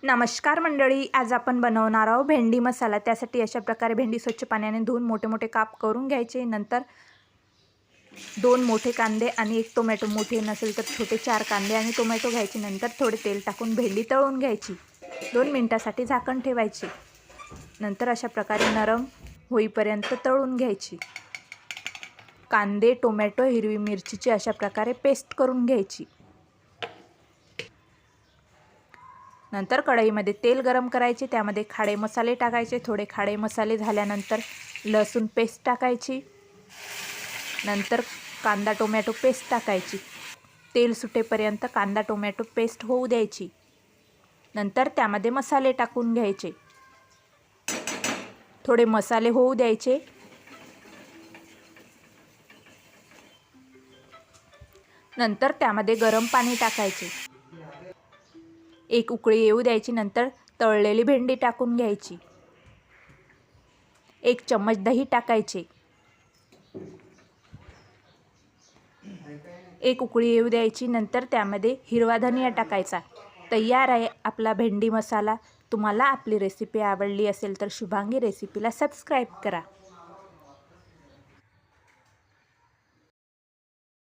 नमस्कार मंडळी, आज आपण बनवणार आहोत भेंडी मसाला। त्यासाठी अशा प्रकारे भेंडी स्वच्छ पाण्याने धुवून मोठे मोठे काप करून घ्यायचे। नंतर 2 मोठे कांदे आणि 1 टोमॅटो, मोठे नसेल तर छोटे 4 कांदे आणि टोमॅटो घ्यायचे। नंतर थोडे तेल टाकून भेंडी तळून घ्यायची। 2 मिनिटांसाठी झाकण ठेवायचे। नंतर अशा प्रकारे नरम होईपर्यंत तळून घ्यायची। कांदे, टोमॅटो, हिरवी मिरचीची अशा प्रकारे पेस्ट करून घ्यायची। नंतर कढईमध्ये तेल गरम करायचे, त्यामध्ये खडे मसाले टाकायचे। थोडे खडे मसाले झाल्यानंतर लसूण पेस्ट टाकायची। नंतर कांदा टोमॅटो पेस्ट टाकायची। तेल सुटेपर्यंत कांदा टोमॅटो पेस्ट होऊ द्यायची। नंतर त्यामध्ये मसाले टाकून घ्यायचे। थोडे मसाले होऊ द्यायचे। नंतर त्यामध्ये गरम पाणी टाकायचे। 1 उकळी येऊ द्यायची। नंतर तळलेली भेंडी टाकून घ्यायची। 1 चम्मच दही टाकायचे। 1 उकळी येऊ द्यायची। नंतर त्यामध्ये हिरवा धनिया टाकायचा। तयार आहे आपला भेंडी मसाला। तुम्हाला आपली रेसिपी आवडली असेल तर शुभांगी रेसिपीला सबस्क्राईब करा।